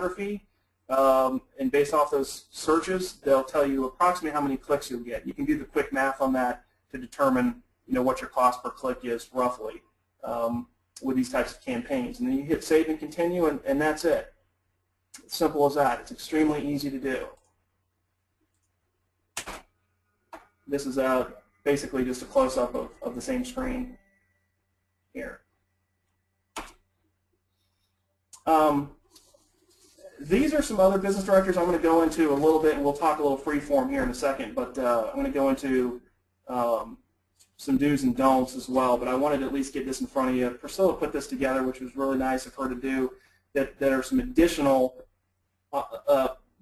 geography, and based off those searches, they'll tell you approximately how many clicks you'll get. You can do the quick math on that to determine, what your cost per click is roughly with these types of campaigns. And then you hit save and continue, and that's it. Simple as that. It's extremely easy to do. This is basically just a close-up of the same screen here. These are some other business directories I'm going to go into a little bit, and we'll talk a little free form here in a second, but I'm going to go into some do's and don'ts as well, but I wanted to at least get this in front of you. Priscilla put this together, which was really nice of her to do, that are some additional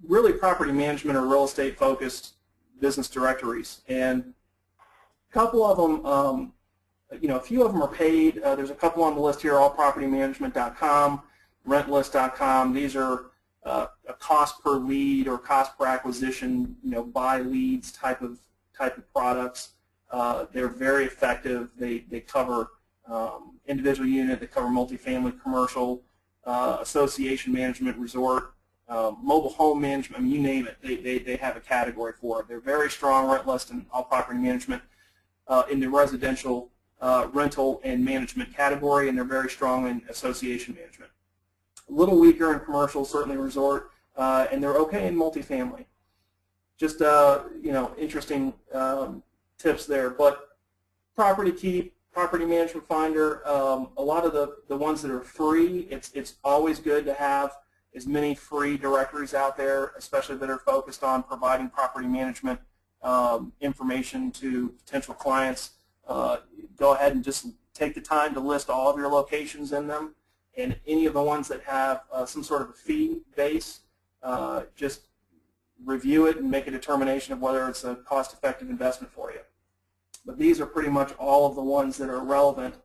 really property management or real estate focused business directories. And a couple of them, a few of them are paid. There's a couple on the list here, allpropertymanagement.com, rentlist.com. These are a cost per lead or cost per acquisition, buy leads type of products. They're very effective. They cover individual unit, they cover multifamily, commercial, association management, resort, mobile home management. I mean, you name it, they have a category for it. They're very strong, Rentlist and All Property Management, in the residential rental and management category, and they're very strong in association management. A little weaker in commercial, certainly resort, and they're okay in multifamily. Just interesting tips there. But Property Keep, Property Management Finder, a lot of the ones that are free, it's always good to have as many free directories out there, especially that are focused on providing property management information to potential clients. Go ahead and just take the time to list all of your locations in them, and any of the ones that have some sort of a fee base, just review it and make a determination of whether it's a cost-effective investment for you. But these are pretty much all of the ones that are relevant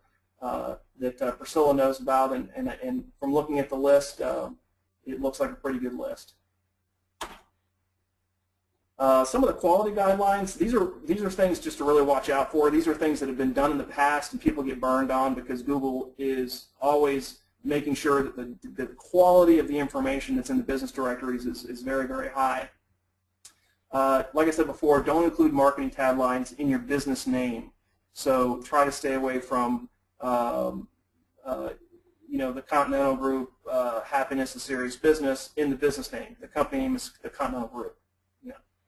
that Priscilla knows about, and from looking at the list, it looks like a pretty good list. Some of the quality guidelines, these are things just to really watch out for. These are things that have been done in the past and people get burned on because Google is always making sure that the quality of the information that's in the business directories is very, very high. Like I said before, don't include marketing taglines in your business name. So try to stay away from the Continental Group, Happiness, a Serious Business in the business name. The company name is the Continental Group,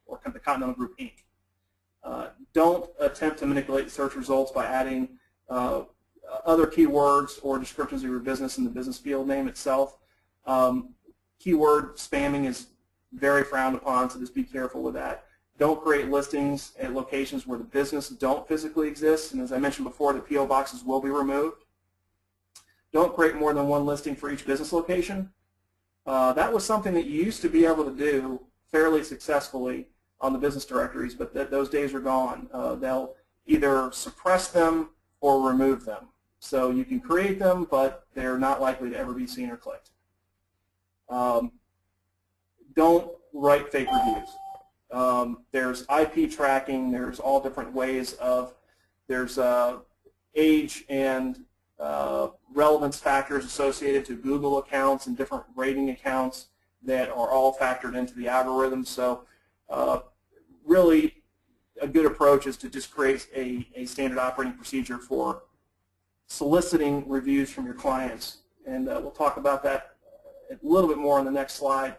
or the Continental Group, Inc. Don't attempt to manipulate the search results by adding other keywords or descriptions of your business in the business field name itself. Keyword spamming is very frowned upon, so just be careful with that. Don't create listings at locations where the business don't physically exist, and as I mentioned before, the P.O. boxes will be removed. Don't create more than one listing for each business location. That was something that you used to be able to do fairly successfully on the business directories, but those days are gone. They'll either suppress them or remove them. So you can create them, but they're not likely to ever be seen or clicked. Don't write fake reviews. There's IP tracking. There's all different ways of, there's age and relevance factors associated to Google accounts and different rating accounts that are all factored into the algorithm. So really a good approach is to just create a standard operating procedure for soliciting reviews from your clients. And we'll talk about that a little bit more on the next slide.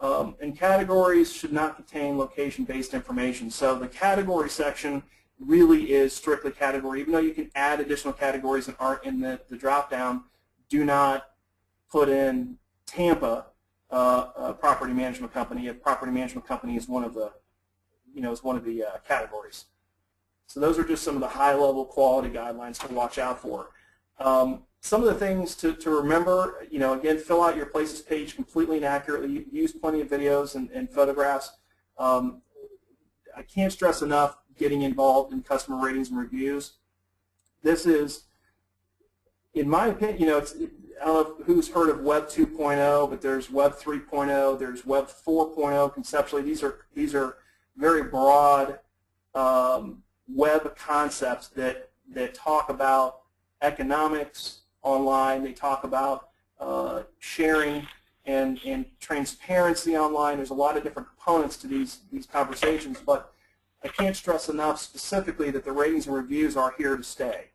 And categories should not contain location-based information. So the category section really is strictly category. Even though you can add additional categories that aren't in the drop-down, do not put in Tampa, a property management company. A property management company is one of the, categories. So those are just some of the high-level quality guidelines to watch out for. Some of the things to remember, again, fill out your places page completely and accurately. Use plenty of videos and photographs. I can't stress enough getting involved in customer ratings and reviews. This is, in my opinion, I don't know who's heard of Web 2.0, but there's Web 3.0, there's Web 4.0 conceptually. These are very broad web concepts that talk about economics online. They talk about sharing and transparency online. There's a lot of different components to these conversations, but I can't stress enough specifically that the ratings and reviews are here to stay,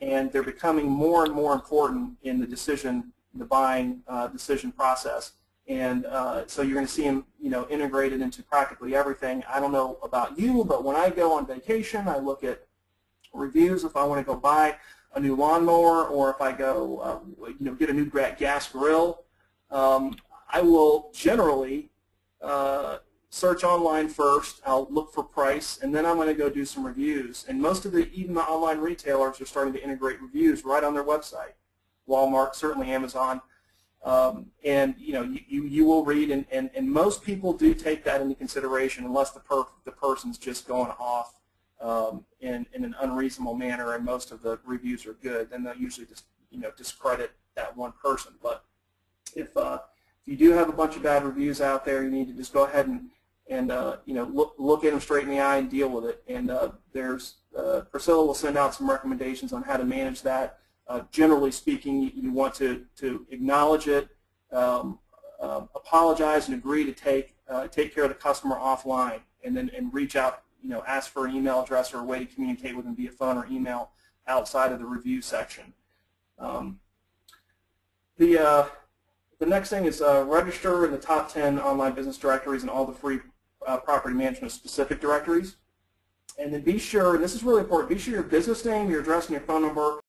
and they're becoming more and more important in the buying decision process. And so you're going to see them, integrated into practically everything. I don't know about you, but when I go on vacation, I look at reviews if I want to go buy a new lawnmower, or if I go, get a new gas grill. I will generally search online first. I'll look for price, and then I'm going to go do some reviews. And most of even the online retailers are starting to integrate reviews right on their website. Walmart, certainly Amazon. And you will read, and most people do take that into consideration, unless the person's just going off in an unreasonable manner, and most of the reviews are good. Then they'll usually just discredit that one person. But if you do have a bunch of bad reviews out there, you need to just go ahead and look at them straight in the eye and deal with it. And Priscilla will send out some recommendations on how to manage that. Generally speaking, you want to acknowledge it, apologize, and agree to take care of the customer offline, and reach out, ask for an email address or a way to communicate with them via phone or email outside of the review section. The next thing is register in the top 10 online business directories and all the free property management specific directories. And then be sure, and this is really important, be sure your business name, your address, and your phone number